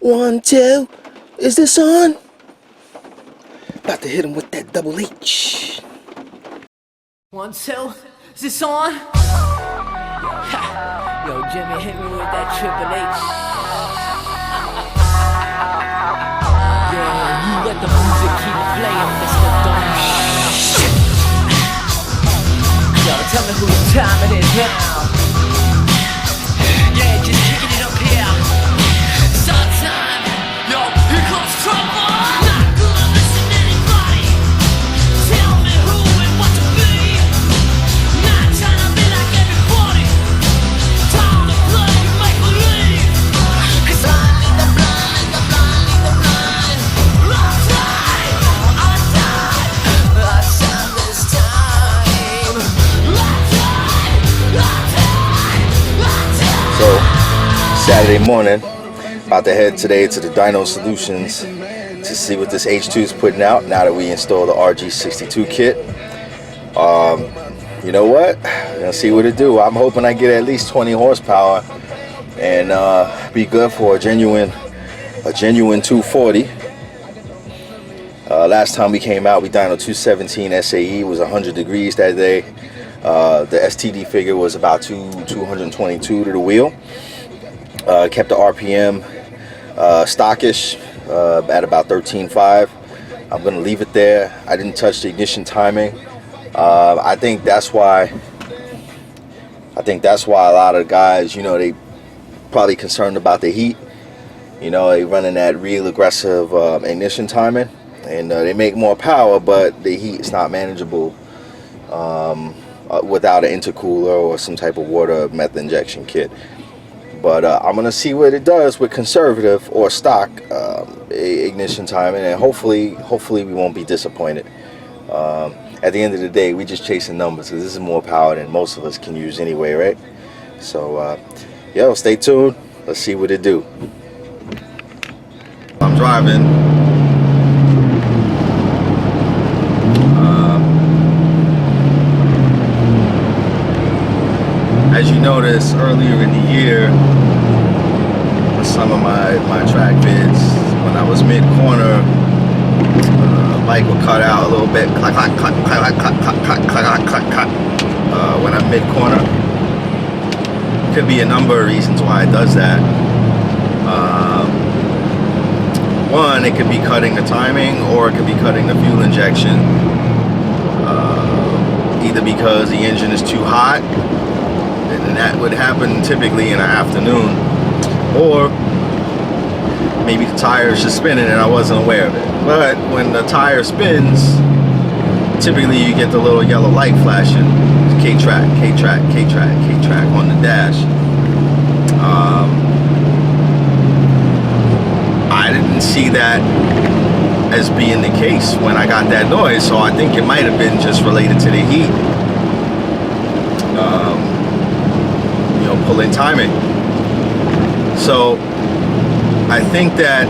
1, 2. Is this on? About to hit him with that double H. 1, 2. Is this on? Yo, Jimmy, hit me with that triple H. Yeah, you let the music keep playing, Mr. Dumb Shit. Yo, tell me whose time it is now. Yeah, just kicking it up here. Sometime, yo, here comes trouble. Not gonna listen to anybody. Tell me who and what to be. Not trying to be like everybody. Time to play make believe. It's blind, the blind, the blind, the blind. Last time, I died. Last time this time. Last time, last time, last time. So, Saturday morning, about to head today to the Dyno Solutions to see what this H2 is putting out now that we installed the RG62 kit. You know what? We're gonna see what it do. I'm hoping I get at least 20 horsepower and be good for a genuine 240. Last time we came out, we dyno 217 SAE. It was 100 degrees that day. The STD figure was about 222 to the wheel. Kept the RPM stockish at about 13.5. I'm gonna leave it there. I didn't touch the ignition timing. I think that's why a lot of guys, you know, they probably concerned about the heat. You know, they running that real aggressive ignition timing, and they make more power, but the heat is not manageable without an intercooler or some type of water method injection kit. But I'm gonna see what it does with conservative or stock ignition timing, and hopefully we won't be disappointed. At the end of the day, we just chasing numbers, because this is more power than most of us can use anyway, right? So yo, stay tuned. Let's see what it do. I'm driving. As you noticed earlier in the year, some of my track vids, when I was mid-corner, bike would cut out a little bit, when I'm mid-corner. Could be a number of reasons why it does that. One, it could be cutting the timing, or it could be cutting the fuel injection, either because the engine is too hot, and that would happen typically in the afternoon, or maybe the tire is just spinning and I wasn't aware of it. But when the tire spins, typically you get the little yellow light flashing. K-track, K-track, K-track, K-track on the dash. I didn't see that as being the case when I got that noise, so I think it might have been just related to the heat. You know, pulling timing. So I think that,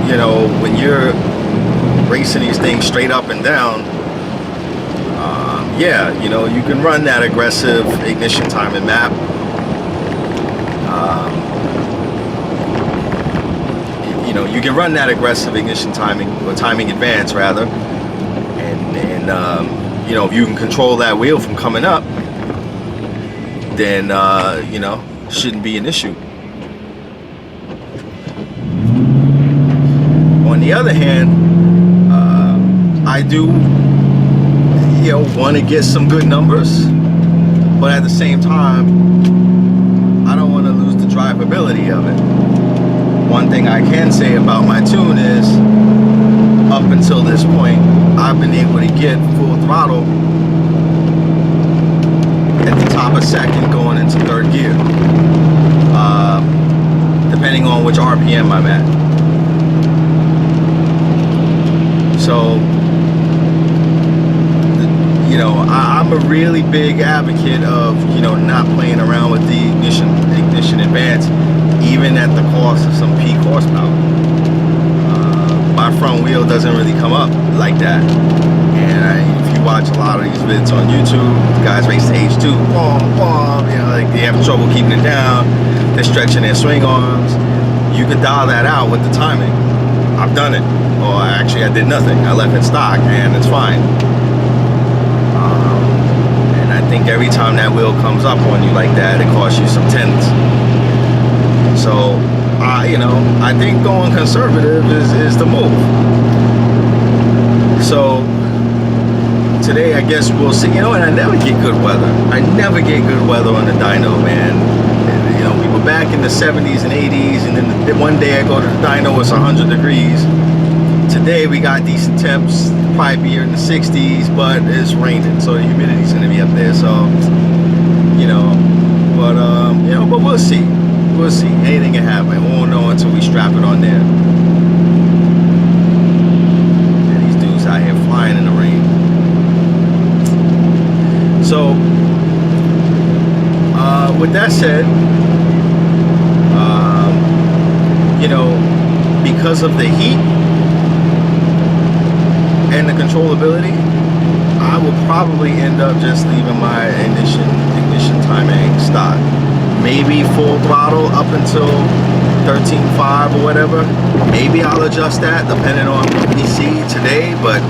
you know, when you're racing these things straight up and down, yeah, you know, you can run that aggressive ignition timing map. You know, you can run that aggressive ignition timing, or timing advance rather, and you know, if you can control that wheel from coming up, then you know, shouldn't be an issue. On the other hand, I do, you know, want to get some good numbers, but at the same time, I don't want to lose the drivability of it. One thing I can say about my tune is, up until this point, I've been able to get full throttle at the top of second going into third gear, depending on which RPM I'm at. So, you know, I'm a really big advocate of, you know, not playing around with the ignition advance, even at the cost of some peak horsepower. My front wheel doesn't really come up like that, and if you watch a lot of these vids on YouTube, guys race the H2, you know, like they have trouble keeping it down, they're stretching their swing arms. you can dial that out with the timing. I've done it. Or actually, I did nothing. I left it stock, and it's fine. And I think every time that wheel comes up on you like that, it costs you some tenths. So, you know, I think going conservative is the move. So today, I guess we'll see. You know, and I never get good weather. I never get good weather on the dyno, man. And, you know, we were back in the 70s and 80s, and then one day I go to the dyno, it's 100 degrees. Today we got decent temps, probably be in the 60s, but it's raining, so the humidity's gonna be up there. So, you know, but we'll see. We'll see. Anything can happen. We won't know until we strap it on there. And these dudes out here flying in the rain. So, with that said, you know, because of the heat and the controllability, I will probably end up just leaving my ignition timing stock. Maybe full throttle up until 13.5 or whatever. Maybe I'll adjust that depending on what we see today, but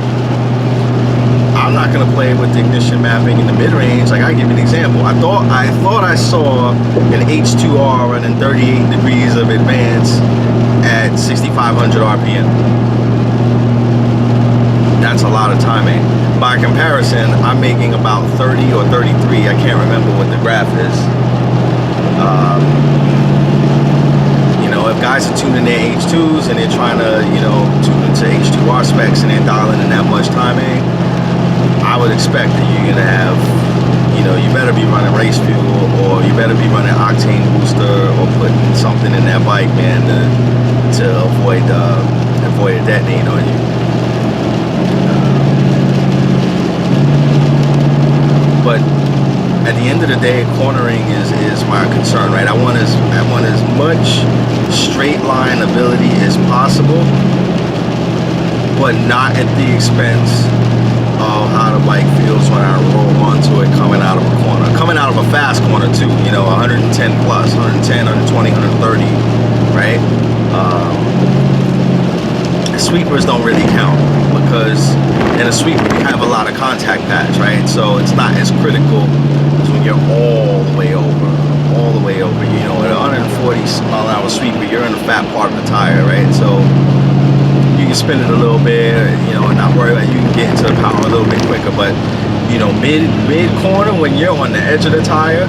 I'm not gonna play with the ignition mapping in the mid-range. Like, I give you an example. I thought I saw an H2R running 38 degrees of advance at 6,500 RPM. That's a lot of timing. By comparison, I'm making about 30 or 33. I can't remember what the graph is. You know, if guys are tuning their H2s and they're trying to, you know, tune into H2R specs and they're dialing in that much timing, I would expect that you're gonna have, you know, you better be running race fuel, or you better be running octane booster, or putting something in that bike, man, to avoid a detonate on you. But at the end of the day, cornering is my concern, right? I want as much straight line ability as possible, but not at the expense of how the bike feels when I roll onto it coming out of a corner. Coming out of a fast corner too, you know, 110 plus, 110, 120, 130, right? Sweepers don't really count, because in a sweeper you have a lot of contact pads, right? So it's not as critical as when you're all the way over. You know, at a 140 mile an hour sweeper, you're in the fat part of the tire, right? So you can spin it a little bit, you know, and not worry about it. You can get into the power a little bit quicker. But, you know, mid corner, when you're on the edge of the tire,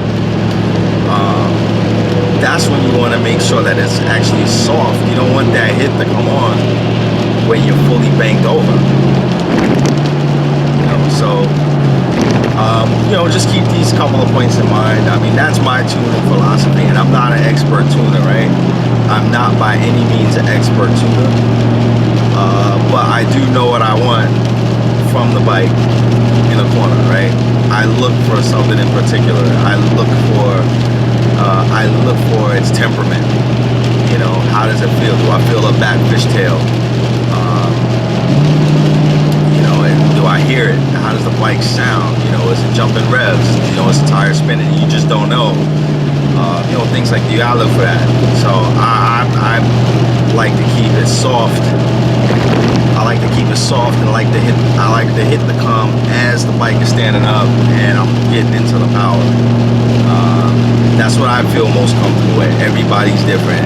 that's when you want to make sure that it's actually soft. You don't want that hit to come on when you're fully banked over. You know, so you know, just keep these couple of points in mind. I mean, that's my tuning philosophy, and I'm not an expert tuner, right? I'm not by any means an expert tuner, but I do know what I want from the bike in a corner, right? I look for something in particular. I look for its temperament. You know, how does it feel? Do I feel a back fishtail? You know, and do I hear it? How does the bike sound? You know, is it jumping revs? You know, is the tire spinning? You just don't know. You know, things like that. You gotta look for that. So I like to keep it soft. I like to keep it soft, and I like to hit the come as the bike is standing up and I'm getting into the power. That's what I feel most comfortable with. Everybody's different.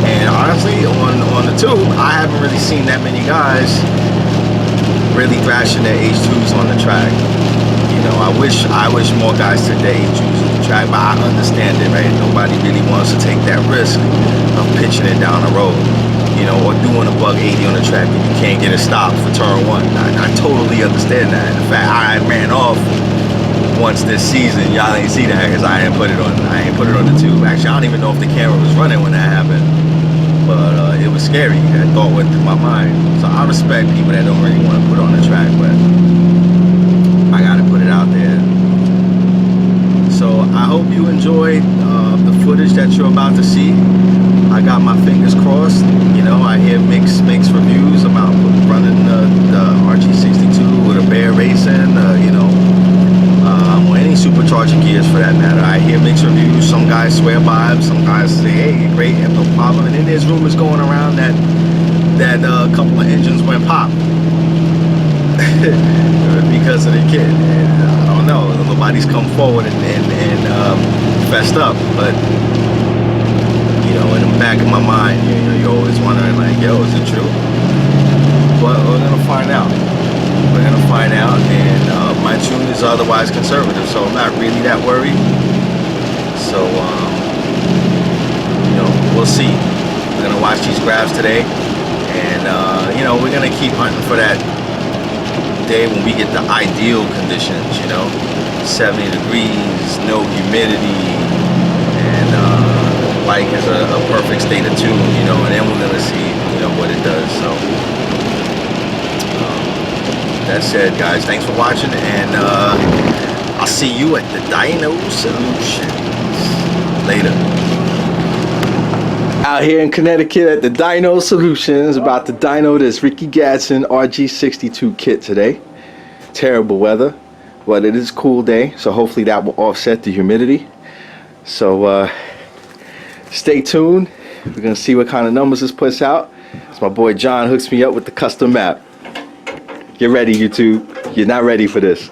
And honestly, on the tube, I haven't really seen that many guys really thrashing their H2s on the track. You know, I wish more guys took their H2s on the track, but I understand it, right? Nobody really wants to take that risk of pitching it down the road, you know, or doing a buck 80 on the track and you can't get a stop for turn one. I totally understand that. In fact, I ran off once this season. Y'all ain't see that because I ain't put it on the tube. Actually, I don't even know if the camera was running when that happened, but it was scary. That thought went through my mind. So I respect people that don't really want to put on the track, but I gotta put it out there. So I hope you enjoyed the footage that you're about to see. I got my fingers crossed. You know, I hear mixed reviews about running the RG62 with a bear racing, you know, or any SuperCharger gears for that matter. I hear mixed reviews. Some guys swear by them. Some guys say, hey, great, have no problem. And then there's rumors going around that a couple of engines went pop because of the kit. And I don't know, nobody's come forward and fessed up, but you know, in the back of my mind, you're always wondering, like, yo, is it true? But we're gonna find out. We're gonna find out, and my tune is otherwise conservative, so I'm not really that worried. So, you know, we'll see. We're gonna watch these grabs today, and you know, we're gonna keep hunting for that day when we get the ideal conditions. You know, 70 degrees, no humidity, and bike is a perfect state of tune. You know, and then we're gonna see, you know, what it does. So. That said, guys, thanks for watching, and I'll see you at the Dyno Solutions later. Out here in Connecticut at the Dyno Solutions, about to dyno this Ricky Gadsden RG62 kit today. Terrible weather, but it is a cool day, so hopefully that will offset the humidity. So stay tuned. We're gonna see what kind of numbers this puts out. It's my boy John hooks me up with the custom map. Get ready, YouTube. You're not ready for this.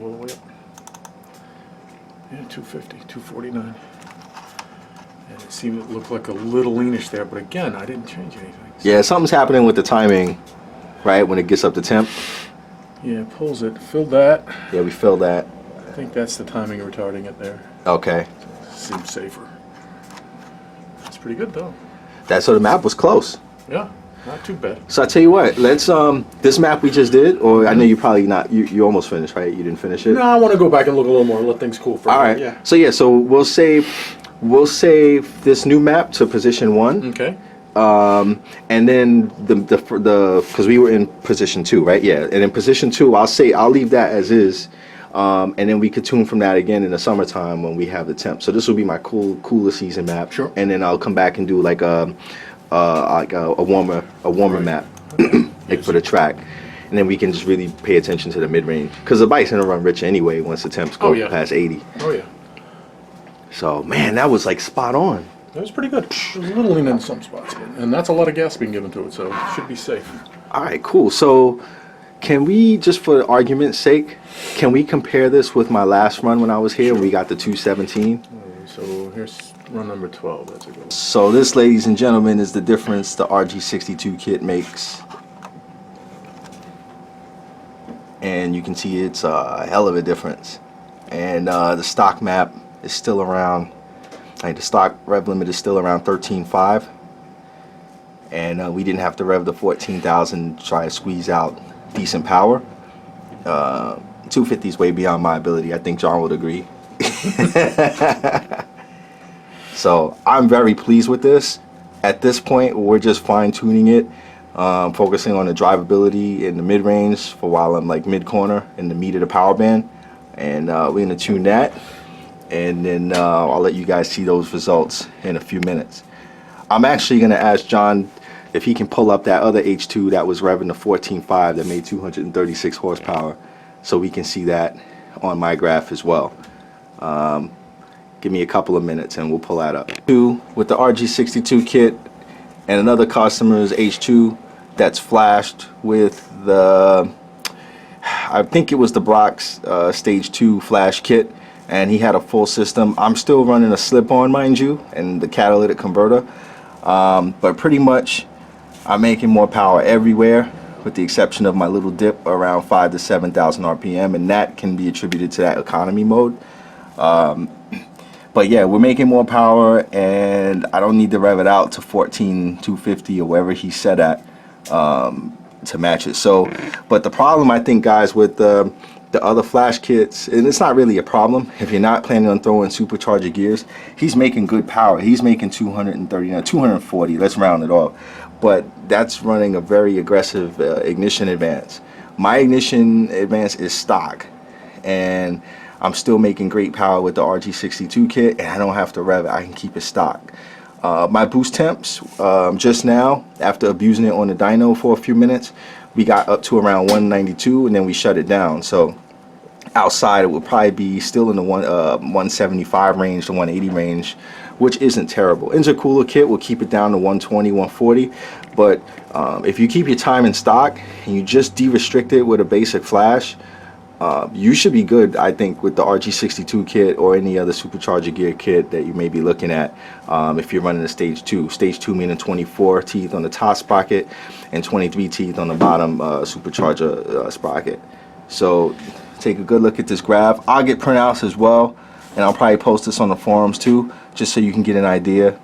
all the way up. Yeah, 250, 249. And it seemed it looked like a little leanish there, but again, I didn't change anything. So Yeah, something's happening with the timing, right, when it gets up to temp. yeah, it pulls it. Filled that. Yeah, we feel that. I think that's the timing retarding it there. Okay. Seems safer. It's pretty good though. So the map was close. Yeah, not too bad. So I tell you what, let's this map we just did, or I know you probably not, you almost finished, right? You didn't finish it. No, I want to go back and look a little more. Let things cool for All a right. minute. Yeah. So yeah, so we'll save this new map to position 1. Okay. And then the because we were in position 2, right? Yeah. And in position 2, I'll leave that as is. And then we could tune from that again in the summertime when we have the temp. So this will be my cooler season map. Sure. And then I'll come back and do like a warmer map like for the track. And then we can just really pay attention to the mid range because the bike's gonna run rich anyway once the temps go past 80. Oh yeah. So man, that was like spot on. That was pretty good. It was a little lean in some spots, and that's a lot of gas being given to it, so it should be safe. All right, cool. So can we, just for argument's sake, can we compare this with my last run when I was here? Sure. We got the 217. So here's run number 12. That's a good one. So this, ladies and gentlemen, is the difference the RG62 kit makes. And you can see it's a hell of a difference. And the stock map is still around, like the stock rev limit is still around 13.5. And we didn't have to rev the 14,000 to try to squeeze out decent power. 250 is way beyond my ability. I think John would agree. So I'm very pleased with this. At this point, we're just fine tuning it, focusing on the drivability in the mid range for while I'm like mid corner in the meat of the power band. And we're gonna tune that. And then I'll let you guys see those results in a few minutes. I'm actually gonna ask John if he can pull up that other H2 that was revving the 14.5 that made 236 horsepower, so we can see that on my graph as well. Give me a couple of minutes and we'll pull that up. With the RG62 kit and another customer's H2 that's flashed with the, I think it was the Brock's stage 2 flash kit, and he had a full system. I'm still running a slip-on, mind you, and the catalytic converter, but pretty much I'm making more power everywhere with the exception of my little dip around 5,000 to 7,000 RPM, and that can be attributed to that economy mode. But yeah, we're making more power, and I don't need to rev it out to 14,250 or wherever he set at to match it. So, but the problem I think, guys, with the other flash kits, and it's not really a problem if you're not planning on throwing supercharger gears, he's making good power. He's making 239, 240, let's round it off. But that's running a very aggressive ignition advance. My ignition advance is stock, and I'm still making great power with the RG62 kit, and I don't have to rev it. I can keep it stock. My boost temps, just now, after abusing it on the dyno for a few minutes, we got up to around 192, and then we shut it down. So outside, it would probably be still in the 175 range to 180 range, which isn't terrible. Intercooler kit will keep it down to 120, 140, but if you keep your time in stock and you just de-restrict it with a basic flash, you should be good, I think, with the RG62 kit or any other supercharger gear kit that you may be looking at if you're running a stage 2. Stage 2 meaning 24 teeth on the top sprocket and 23 teeth on the bottom supercharger sprocket. So take a good look at this graph. I'll get printouts as well, and I'll probably post this on the forums too, just so you can get an idea.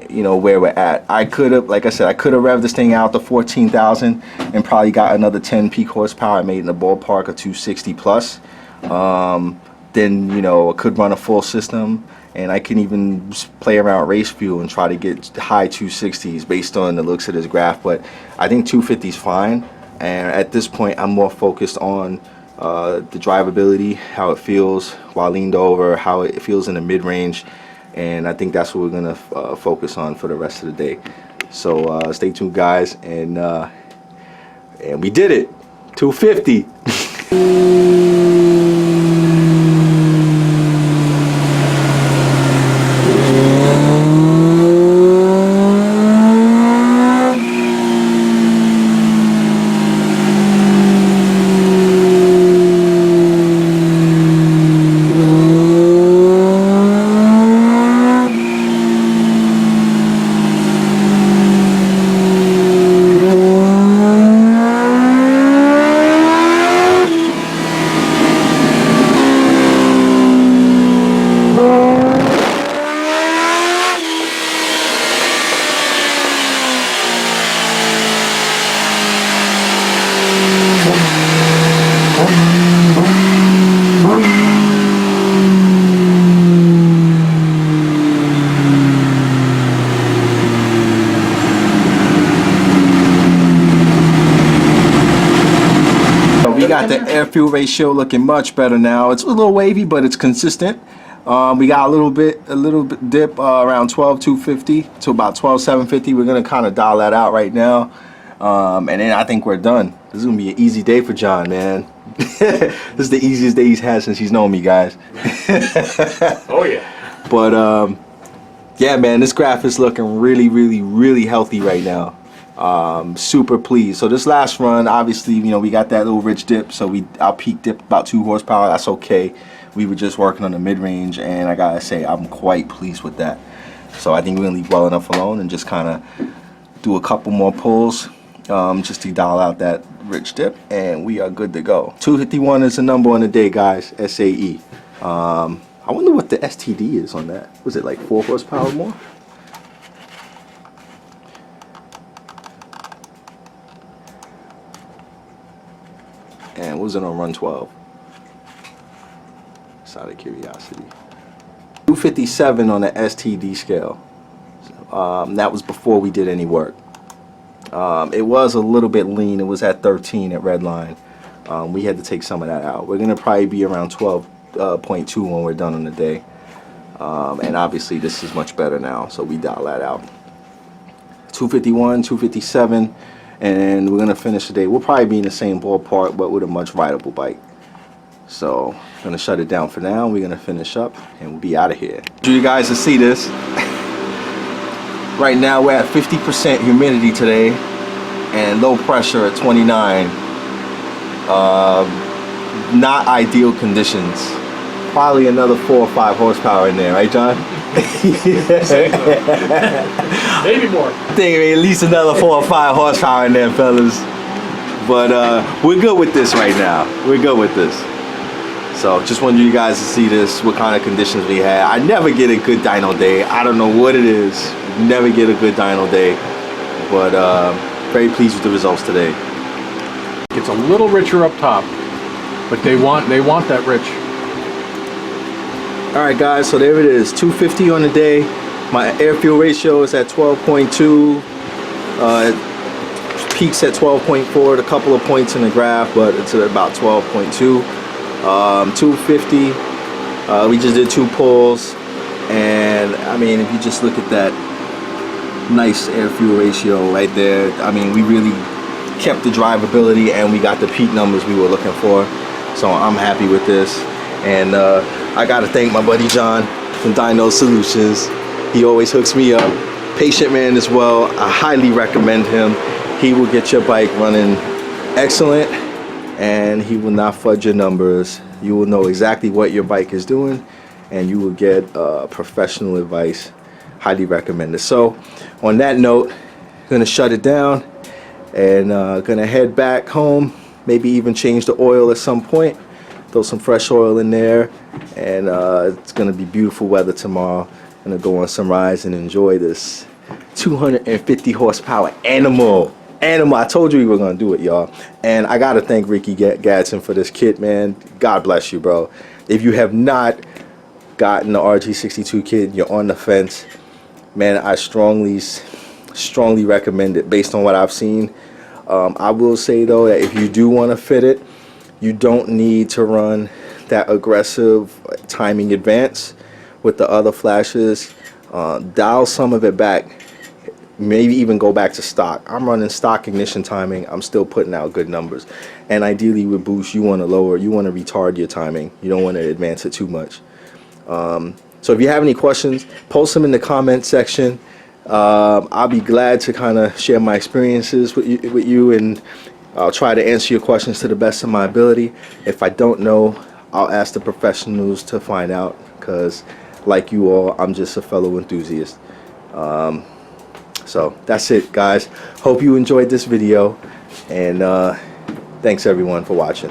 You know where we're at. I could have, like I said, I could have revved this thing out to 14,000 and probably got another 10 peak horsepower. I made in the ballpark of 260 plus. Then, you know, I could run a full system, and I can even play around race fuel and try to get high 260s based on the looks of this graph. But I think 250 is fine, and at this point I'm more focused on the drivability, how it feels while leaned over, how it feels in the mid-range. And I think that's what we're gonna focus on for the rest of the day. So stay tuned, guys, and we did it, 250. air fuel ratio looking much better now. It's a little wavy, but it's consistent. We got a little bit dip around 12,250 to about 12,750. We're gonna kind of dial that out right now, and then I think we're done. This is gonna be an easy day for John, man. This is the easiest day he's had since he's known me, guys. Oh yeah. But yeah, man, this graph is looking really healthy right now. Super pleased. So this last run, obviously, you know, we got that little rich dip, so our peak dipped about 2 horsepower. That's okay. We were just working on the mid-range, and I gotta say I'm quite pleased with that. So I think we're gonna leave well enough alone and just kind of do a couple more pulls, just to dial out that rich dip, and we are good to go. 251 is the number on the day, guys. SAE. I wonder what the STD is on that. Was it like 4 horsepower more? And was it on run 12? Just out of curiosity. 257 on the STD scale. That was before we did any work. It was a little bit lean. It was at 13 at Redline. We had to take some of that out. We're gonna probably be around 12.2 when we're done on the day. And obviously this is much better now, so we dial that out. 251, 257, and we're gonna finish the day. We'll probably be in the same ballpark, but with a much rideable bike. So I'm gonna shut it down for now. We're gonna finish up and we'll be out of here. For you guys to see this. Right now we're at 50% humidity today and low pressure at 29. Not ideal conditions. Probably another 4 or 5 horsepower in there, right, John? Maybe more. I think at least another 4 or 5 horsepower in there, fellas. But we're good with this right now. We're good with this. So just wanted you guys to see this, what kind of conditions we had. I never get a good dyno day. I don't know what it is. Never get a good dyno day. But very pleased with the results today. It's a little richer up top, but they want that rich. All right, guys, so there it is, 250 on the day. My air fuel ratio is at 12.2. Peaks at 12.4, a couple of points in the graph, but it's at about 12.2. 250. We just did 2 pulls, and I mean, if you just look at that nice air fuel ratio right there, I mean, we really kept the drivability and we got the peak numbers we were looking for. So I'm happy with this, and I gotta thank my buddy John from Dyno Solutions. He always hooks me up. Patient man as well. I highly recommend him. He will get your bike running excellent, and he will not fudge your numbers. You will know exactly what your bike is doing, and you will get professional advice. Highly recommend it. So on that note, I'm gonna shut it down and gonna head back home, maybe even change the oil at some point, throw some fresh oil in there, and it's gonna be beautiful weather tomorrow. Gonna go on some rides and enjoy this 250 horsepower animal. I told you we were gonna do it, y'all. And I gotta thank Ricky Gadsden for this kit, man. God bless you, bro. If you have not gotten the RG62 kit, you're on the fence, man, I strongly recommend it based on what I've seen. I will say though that if you do want to fit it, you don't need to run that aggressive timing advance with the other flashes. Dial some of it back. Maybe even go back to stock. I'm running stock ignition timing. I'm still putting out good numbers. And ideally with boost, you want to lower, you want to retard your timing. You don't want to advance it too much. So if you have any questions, post them in the comment section. I'll be glad to kind of share my experiences with you, and I'll try to answer your questions to the best of my ability. If I don't know, I'll ask the professionals to find out, because like you all, I'm just a fellow enthusiast. So that's it, guys. Hope you enjoyed this video, and thanks everyone for watching.